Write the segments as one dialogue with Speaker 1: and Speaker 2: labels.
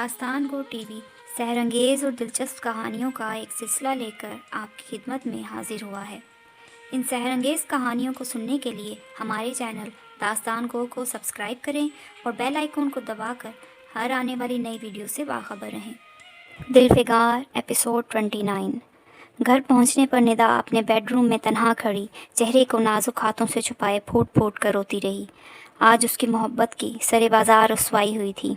Speaker 1: داستان گو T V سحر انگیز اور دلچسپ کہانیوں کا ایک سلسلہ لے کر آپ کی خدمت میں حاضر ہوا ہے۔ ان سحر انگیز کہانیوں کو سننے کے لیے ہمارے چینل داستان گو کو سبسکرائب کریں اور بیل آئیکن کو دبا کر ہر آنے والی نئی ویڈیو سے باخبر رہیں۔ دلفگار ایپیسوڈ 29۔ گھر پہنچنے پر ندا اپنے بیڈ روم میں تنہا کھڑی چہرے کو نازک ہاتھوں سے چھپائے پھوٹ پھوٹ کر روتی رہی۔ آج اس کی محبت کی سرے بازار رسوائی ہوئی تھی۔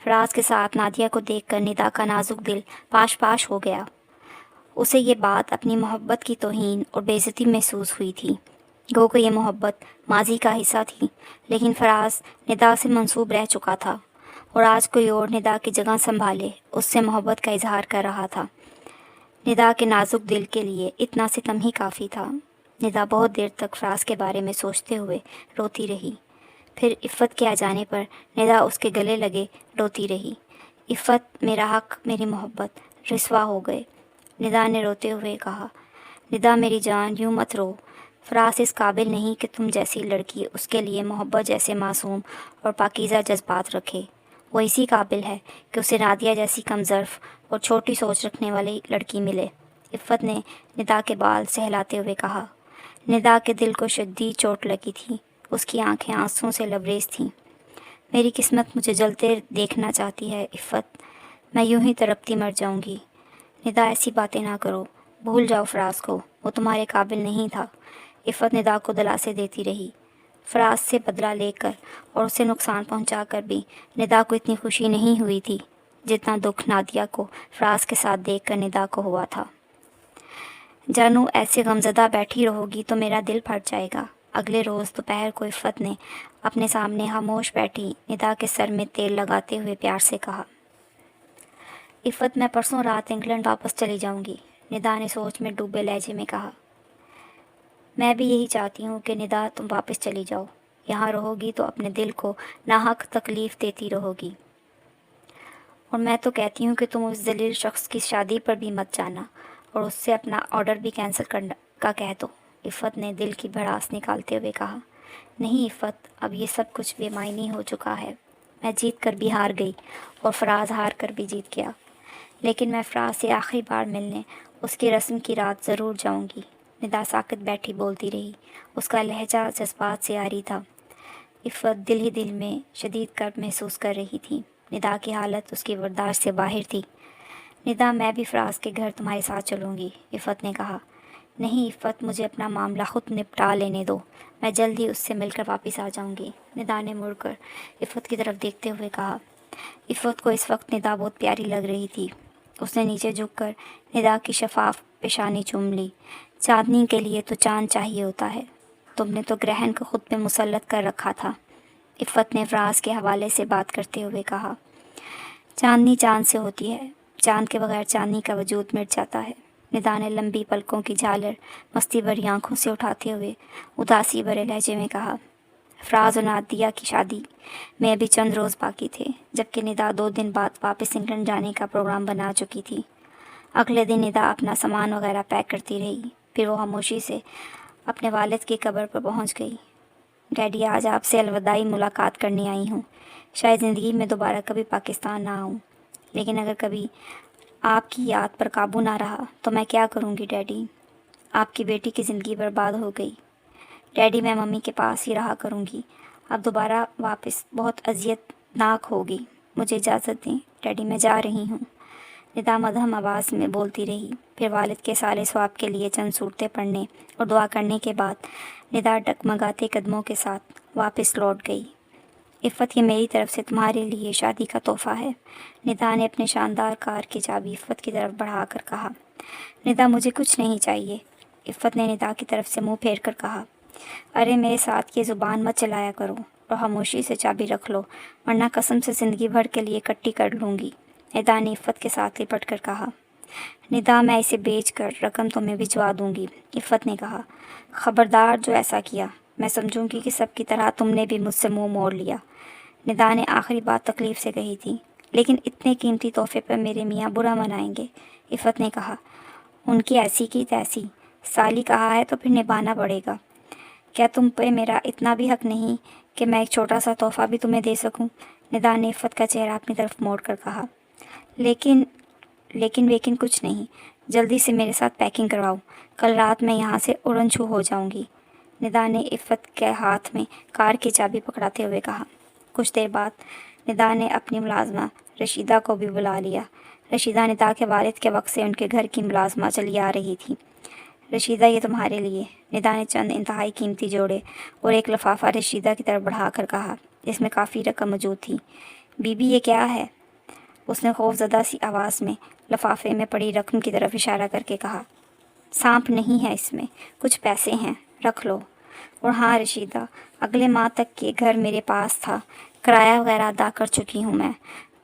Speaker 1: فراز کے ساتھ نادیہ کو دیکھ کر ندا کا نازک دل پاش پاش ہو گیا۔ اسے یہ بات اپنی محبت کی توہین اور بے عزتی محسوس ہوئی تھی۔ گو کہ یہ محبت ماضی کا حصہ تھی، لیکن فراز ندا سے منسوب رہ چکا تھا اور آج کوئی اور ندا کی جگہ سنبھالے اس سے محبت کا اظہار کر رہا تھا۔ ندا کے نازک دل کے لیے اتنا ستم ہی کافی تھا۔ ندا بہت دیر تک فراز کے بارے میں سوچتے ہوئے روتی رہی۔ پھر عفت کے آ جانے پر ندا اس کے گلے لگے روتی رہی۔ عفت، میرا حق، میری محبت رسوا ہو گئے، ندا نے روتے ہوئے کہا۔ ندا میری جان، یوں مت رو۔ فراز اس قابل نہیں کہ تم جیسی لڑکی اس کے لیے محبت جیسے معصوم اور پاکیزہ جذبات رکھے۔ وہ اسی قابل ہے کہ اسے نادیہ جیسی کم ظرف اور چھوٹی سوچ رکھنے والی لڑکی ملے۔ عفت نے ندا کے بال سہلاتے ہوئے کہا۔ ندا کے دل کو شدید چوٹ لگی تھی۔ اس کی آنکھیں آنسوں سے لبریز تھیں۔ میری قسمت مجھے جلتے دیکھنا چاہتی ہے عفت، میں یوں ہی تڑپتی مر جاؤں گی۔ ندا ایسی باتیں نہ کرو، بھول جاؤ فراز کو، وہ تمہارے قابل نہیں تھا۔ عفت ندا کو دلاسے دیتی رہی۔ فراز سے بدلہ لے کر اور اسے نقصان پہنچا کر بھی ندا کو اتنی خوشی نہیں ہوئی تھی جتنا دکھ نادیہ کو فراز کے ساتھ دیکھ کر ندا کو ہوا تھا۔ جانو ایسے غمزدہ بیٹھی رہو گی تو میرا دل پھٹ جائے گا۔ اگلے روز دوپہر کو عفت نے اپنے سامنے خاموش بیٹھی ندا کے سر میں تیل لگاتے ہوئے پیار سے کہا۔ عفت، میں پرسوں رات انگلینڈ واپس چلی جاؤں گی، ندا نے سوچ میں ڈوبے لہجے میں کہا۔ میں بھی یہی چاہتی ہوں کہ ندا تم واپس چلی جاؤ۔ یہاں رہو گی تو اپنے دل کو ناحق تکلیف دیتی رہو گی، اور میں تو کہتی ہوں کہ تم اس ذلیل شخص کی شادی پر بھی مت جانا اور اس سے اپنا آرڈر بھی کینسل کرنے کا کہہ دو۔ عفت نے دل کی بھڑاس نکالتے ہوئے کہا۔ نہیں عفت، اب یہ سب کچھ بے معنی ہو چکا ہے۔ میں جیت کر بھی ہار گئی اور فراز ہار کر بھی جیت گیا، لیکن میں فراز سے آخری بار ملنے اس کی رسم کی رات ضرور جاؤں گی۔ ندا ساکت بیٹھی بولتی رہی، اس کا لہجہ جذبات سے عاری تھا۔ عفت دل ہی دل میں شدید کرب محسوس کر رہی تھی۔ ندا کی حالت اس کی برداشت سے باہر تھی۔ ندا، میں بھی فراز کے گھر تمہارے ساتھ چلوں گی، عفت نے کہا۔ نہیں عفت، مجھے اپنا معاملہ خود نپٹا لینے دو، میں جلد ہی اس سے مل کر واپس آ جاؤں گی، ندا نے مڑ کر عفت کی طرف دیکھتے ہوئے کہا۔ عفت کو اس وقت ندا بہت پیاری لگ رہی تھی۔ اس نے نیچے جھک کر ندا کی شفاف پیشانی چوم لی۔ چاندنی کے لیے تو چاند چاہیے ہوتا ہے، تم نے تو گرہن کو خود پہ مسلط کر رکھا تھا، عفت نے فراز کے حوالے سے بات کرتے ہوئے کہا۔ چاندنی چاند سے ہوتی ہے، چاند کے بغیر چاندنی کا وجود مٹ جاتا ہے، ندا نے لمبی پلکوں کی جھالر مستی بھری آنکھوں سے اٹھاتے ہوئے اداسی بھرے لہجے میں کہا۔ فراز اور نادیہ کی شادی میں ابھی چند روز باقی تھے، جبکہ ندا 2 دن بعد واپس انگلینڈ جانے کا پروگرام بنا چکی تھی۔ اگلے دن ندا اپنا سامان وغیرہ پیک کرتی رہی، پھر وہ خاموشی سے اپنے والد کی قبر پر پہنچ گئی۔ ڈیڈی، آج آپ سے الوداعی ملاقات کرنے آئی ہوں۔ شاید زندگی میں دوبارہ کبھی پاکستان نہ آؤں، لیکن اگر کبھی آپ کی یاد پر قابو نہ رہا تو میں کیا کروں گی ڈیڈی؟ آپ کی بیٹی کی زندگی برباد ہو گئی۔ ڈیڈی، میں ممی کے پاس ہی رہا کروں گی، اب دوبارہ واپس بہت اذیت ناک ہوگی، مجھے اجازت دیں ڈیڈی، میں جا رہی ہوں، ندا مدھم آواز میں بولتی رہی۔ پھر والد کے سالے ثواب کے لیے چند صورتیں پڑھنے اور دعا کرنے کے بعد ندا ڈگمگاتے قدموں کے ساتھ واپس لوٹ گئی۔ عفت، یہ میری طرف سے تمہارے لیے شادی کا تحفہ ہے، ندا نے اپنے شاندار کار کی چابی عفت کی طرف بڑھا کر کہا۔ ندا، مجھے کچھ نہیں چاہیے، عفت نے ندا کی طرف سے منہ پھیر کر کہا۔ ارے میرے ساتھ یہ زبان مت چلایا کرو اور خاموشی سے چابی رکھ لو، ورنہ قسم سے زندگی بھر کے لیے کٹی کر لوں گی، ندا نے عفت کے ساتھ لپٹ کر کہا۔ ندا، میں اسے بیچ کر رقم تمہیں بھجوا دوں گی، عفت نے کہا۔ خبردار، جو ایسا کیا میں سمجھوں گی کہ سب کی طرح تم نے بھی مجھ سے منہ موڑ لیا، ندا نے آخری بات تکلیف سے کہی تھی۔ لیکن اتنے قیمتی تحفے پر میرے میاں برا منائیں گے، عفت نے کہا۔ ان کی ایسی کی تیسی، سالی کہا ہے تو پھر نبھانا پڑے گا۔ کیا تم پہ میرا اتنا بھی حق نہیں کہ میں ایک چھوٹا سا تحفہ بھی تمہیں دے سکوں، ندا نے عفت کا چہرہ اپنی طرف موڑ کر کہا۔ لیکن کچھ نہیں، جلدی سے میرے ساتھ پیکنگ کرواؤ، کل رات میں یہاں سے اڑن چھو ہو جاؤں گی، ندا نے عفت کے ہاتھ میں کار کی چابی پکڑاتے ہوئے کہا۔ کچھ دیر بعد ندا نے اپنی ملازمہ رشیدہ کو بھی بلا لیا۔ رشیدہ ندا کے والد کے وقت سے ان کے گھر کی ملازمہ چلی آ رہی تھی۔ رشیدہ، یہ تمہارے لیے، ندا نے چند انتہائی قیمتی جوڑے اور ایک لفافہ رشیدہ کی طرف بڑھا کر کہا، جس میں کافی رقم موجود تھی۔ بی بی یہ کیا ہے؟ اس نے خوف زدہ سی آواز میں لفافے میں پڑی رقم کی طرف اشارہ کر کے کہا۔ سانپ نہیں ہے اس میں، کچھ پیسے ہیں، رکھ لو۔ اور ہاں رشیدہ، اگلے ماہ تک یہ گھر میرے پاس تھا، کرایہ وغیرہ ادا کر چکی ہوں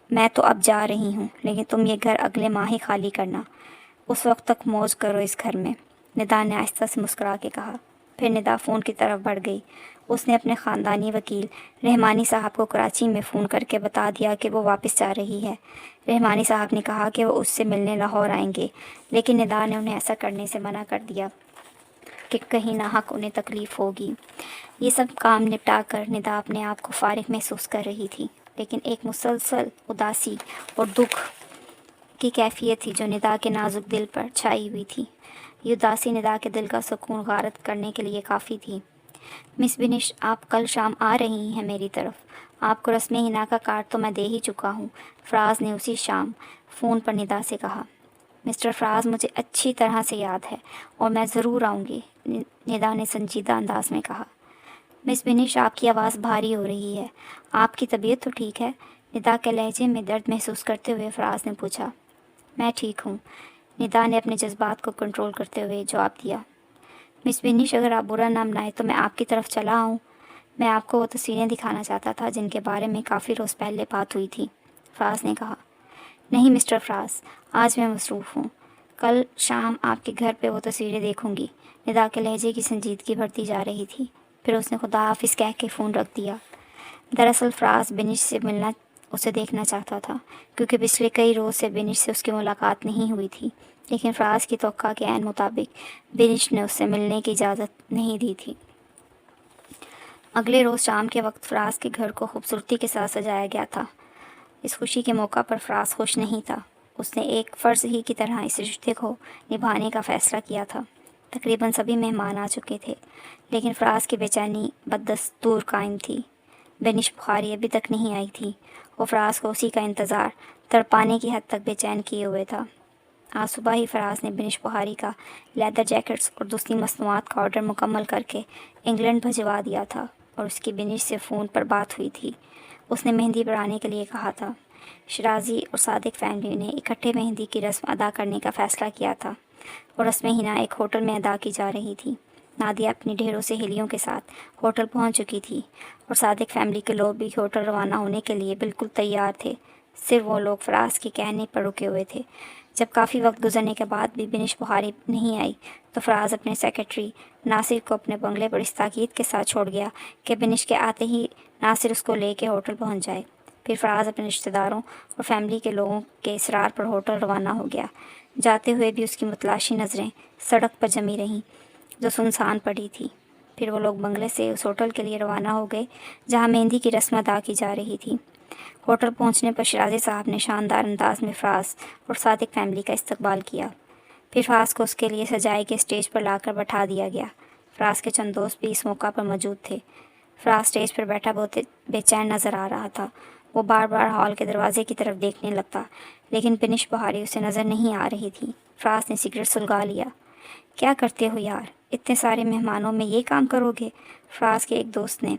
Speaker 1: میں تو اب جا رہی ہوں، لیکن تم یہ گھر اگلے ماہ ہی خالی کرنا، اس وقت تک موج کرو اس گھر میں، ندا نے آہستہ سے مسکرا کے کہا۔ پھر ندا فون کی طرف بڑھ گئی۔ اس نے اپنے خاندانی وکیل رحمانی صاحب کو کراچی میں فون کر کے بتا دیا کہ وہ واپس جا رہی ہے۔ رحمانی صاحب نے کہا کہ وہ اس سے ملنے لاہور آئیں گے، لیکن ندا نے انہیں ایسا کرنے سے منع کر دیا کہ کہیں ناحق انہیں تکلیف ہوگی۔ یہ سب کام نپٹا کر ندا اپنے آپ کو فارغ محسوس کر رہی تھی، لیکن ایک مسلسل اداسی اور دکھ کی کیفیت تھی جو ندا کے نازک دل پر چھائی ہوئی تھی۔ یہ اداسی ندا کے دل کا سکون غارت کرنے کے لیے کافی تھی۔ مس بنش، آپ کل شام آ رہی ہیں میری طرف؟ آپ کو رسم حنا کا کارڈ تو میں دے ہی چکا ہوں، فراز نے اسی شام فون پر ندا سے کہا۔ مسٹر فراز، مجھے اچھی طرح سے یاد ہے اور میں ضرور آؤں گی، ندا نے سنجیدہ انداز میں کہا۔ مس بنش، آپ کی آواز بھاری ہو رہی ہے، آپ کی طبیعت تو ٹھیک ہے؟ ندا کے لہجے میں درد محسوس کرتے ہوئے فراز نے پوچھا۔ میں ٹھیک ہوں، ندا نے اپنے جذبات کو کنٹرول کرتے ہوئے جواب دیا۔ مس بنش، اگر آپ برا نہ منائے تو میں آپ کی طرف چلا آؤں، میں آپ کو وہ تصویریں دکھانا چاہتا تھا جن کے بارے میں کافی روز پہلے بات ہوئی تھی، فراز نے کہا۔ نہیں مسٹر فراز، آج میں مصروف ہوں، کل شام آپ کے گھر پہ وہ تصویریں دیکھوں گی، ندا کے لہجے کی سنجیدگی بڑھتی جا رہی تھی۔ پھر اس نے خدا حافظ کہہ کے فون رکھ دیا۔ دراصل فراز بنش سے ملنا، اسے دیکھنا چاہتا تھا، کیونکہ پچھلے کئی روز سے بنش سے اس کی ملاقات نہیں ہوئی تھی، لیکن فراز کی توقع کے عین مطابق بنش نے اس سے ملنے کی اجازت نہیں دی تھی۔ اگلے روز شام کے وقت فراز کے گھر کو خوبصورتی کے ساتھ سجایا گیا تھا۔ اس خوشی کے موقع پر فراز خوش نہیں تھا۔ اس نے ایک فرض ہی کی طرح اس رشتے کو نبھانے کا فیصلہ کیا تھا۔ تقریباً سبھی مہمان آ چکے تھے، لیکن فراز کی بے چینی بدستور قائم تھی۔ بنش بخاری ابھی تک نہیں آئی تھی۔ وہ فراز کو اسی کا انتظار تڑپانے کی حد تک بے چین کیے ہوئے تھا۔ آج صبح ہی فراز نے بنش بخاری کا لیدر جیکٹس اور دوسری مصنوعات کا آرڈر مکمل کر کے انگلینڈ بھجوا دیا تھا، اور اس کی بنش سے فون پر بات ہوئی تھی۔ اس نے مہندی بڑھانے کے لیے کہا تھا۔ شرازی اور صادق فیملی نے اکٹھے مہندی کی رسم ادا کرنے کا فیصلہ کیا تھا، اور رسم حنا ایک ہوٹل میں ادا کی جا رہی تھی۔ نادیہ اپنی ڈھیروں سہیلیوں کے ساتھ ہوٹل پہنچ چکی تھی، اور صادق فیملی کے لوگ بھی ہوٹل روانہ ہونے کے لیے بالکل تیار تھے۔ صرف وہ لوگ فراز کے کہنے پر رکے ہوئے تھے۔ جب کافی وقت گزرنے کے بعد بھی بنش بخاری نہیں آئی تو فراز اپنے سیکرٹری ناصر کو اپنے بنگلے پر اس تاکید کے ساتھ چھوڑ گیا کہ بنش کے آتے ہی ناصر اس کو لے کے ہوٹل پہنچ جائے۔ پھر فراز اپنے رشتہ داروں اور فیملی کے لوگوں کے اصرار پر ہوٹل روانہ ہو گیا۔ جاتے ہوئے بھی اس کی متلاشی نظریں سڑک پر جمی رہیں جو سنسان پڑی تھی۔ پھر وہ لوگ بنگلے سے اس ہوٹل کے لیے روانہ ہو گئے جہاں مہندی کی رسم ادا کی جا رہی تھی۔ ہوٹل پہنچنے پر شرازی صاحب نے شاندار انداز میں فراز اور صادق فیملی کا استقبال کیا۔ پھر فراز کو اس کے لیے سجائے کے اسٹیج پر لا کر بٹھا دیا گیا۔ فراز کے چند دوست بھی اس موقع پر موجود تھے۔ فراز اسٹیج پر بیٹھا بہت بے چین نظر آ رہا تھا۔ وہ بار بار ہال کے دروازے کی طرف دیکھنے لگتا، لیکن بنش بخاری اسے نظر نہیں آ رہی تھی۔ فراز نے سگریٹ سلگا لیا۔ کیا کرتے ہو یار، اتنے سارے مہمانوں میں یہ کام کرو گے؟ فراز کے ایک دوست نے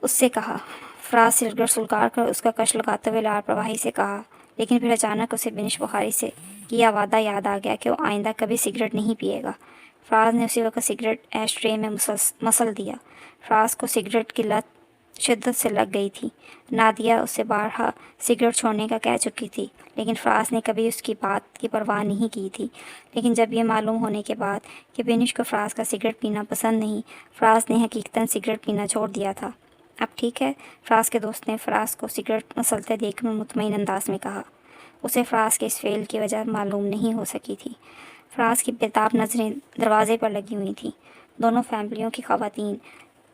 Speaker 1: اس سے کہا۔ فراز سگریٹ سلگا کر اس کا کش لگاتے ہوئے لاپرواہی سے کہا، لیکن پھر اچانک اسے بنش بخاری سے کیا وعدہ یاد آ گیا کہ وہ آئندہ کبھی سگریٹ نہیں پیے گا۔ فراز نے اسی وقت سگریٹ ایش ٹرے میں مسل دیا۔ فراز کو سگریٹ کی لت شدت سے لگ گئی تھی۔ نادیہ اس سے بارہا سگریٹ چھوڑنے کا کہہ چکی تھی، لیکن فراز نے کبھی اس کی بات کی پرواہ نہیں کی تھی۔ لیکن جب یہ معلوم ہونے کے بعد کہ بنش کو فراز کا سگریٹ پینا پسند نہیں، فراز نے حقیقتاً سگریٹ پینا چھوڑ دیا تھا۔ اب ٹھیک ہے، فراز کے دوست نے فراز کو سگریٹ مسلتے دیکھ کر مطمئن انداز میں کہا۔ اسے فراز کے اس فعل کی وجہ معلوم نہیں ہو سکی تھی۔ فراز کی بےتاب نظریں دروازے پر لگی ہوئی تھیں۔ دونوں فیملیوں کی خواتین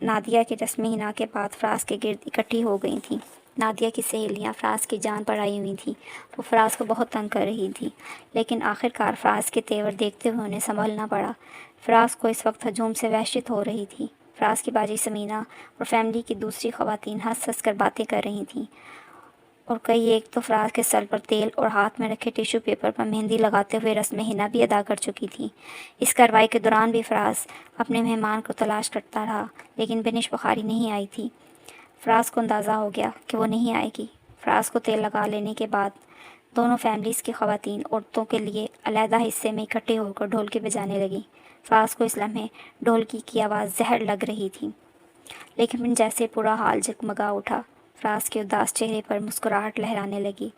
Speaker 1: نادیہ کی رسم حنا کے بعد فراز کے گرد اکٹھی ہو گئی تھیں۔ نادیہ کی سہیلیاں فراز کی جان پر آئی ہوئی تھیں، وہ فراز کو بہت تنگ کر رہی تھیں، لیکن آخرکار فراز کے تیور دیکھتے ہوئے انہیں سنبھلنا پڑا۔ فراز کو اس وقت ہجوم سے وحشت ہو رہی تھی۔ فراز کی باجی سمینہ اور فیملی کی دوسری خواتین ہنس ہنس کر باتیں کر رہی تھیں، اور کئی ایک تو فراز کے سر پر تیل اور ہاتھ میں رکھے ٹیشو پیپر پر مہندی لگاتے ہوئے رسم حنا بھی ادا کر چکی تھیں۔ اس کارروائی کے دوران بھی فراز اپنے مہمان کو تلاش کرتا رہا، لیکن بنش بخاری نہیں آئی تھی۔ فراز کو اندازہ ہو گیا کہ وہ نہیں آئے گی۔ فراز کو تیل لگا لینے کے بعد دونوں فیملیز کی خواتین عورتوں کے لیے علیحدہ حصے میں اکٹھے ہو کر ڈھولکی بجانے لگیں۔ فراز کو اس لمحے ڈھولکی کی آواز زہر لگ رہی تھی، لیکن پھر جیسے پورا حال جگمگا اٹھا، فراز کے اداس چہرے پر مسکراہٹ لہرانے لگی،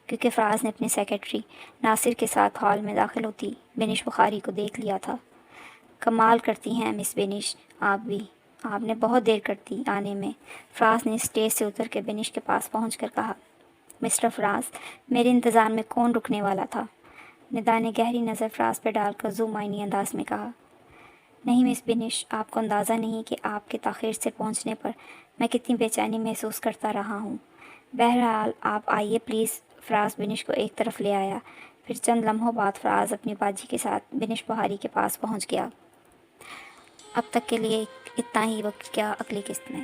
Speaker 1: کیونکہ فراز نے اپنے سیکرٹری ناصر کے ساتھ ہال میں داخل ہوتی بنش بخاری کو دیکھ لیا تھا۔ کمال کرتی ہیں مس بنش، آپ بھی، آپ نے بہت دیر کر دی آنے میں، فراز نے اسٹیج سے اتر کے بنش کے پاس پہنچ کر کہا۔ مسٹر فراز، میرے انتظار میں کون رکنے والا تھا؟ ندا نے گہری نظر فراز پہ ڈال کر ذو معنی انداز میں کہا۔ نہیں مس بنش، آپ کو اندازہ نہیں کہ آپ کے تاخیر سے پہنچنے پر میں کتنی بے چینی محسوس کرتا رہا ہوں۔ بہرحال آپ آئیے پلیز۔ فراز بنش کو ایک طرف لے آیا، پھر چند لمحوں بعد فراز اپنی باجی کے ساتھ بنش بخاری کے پاس پہنچ گیا۔ اب تک کے لیے اتنا ہی، وقت کیا اگلی قسط میں۔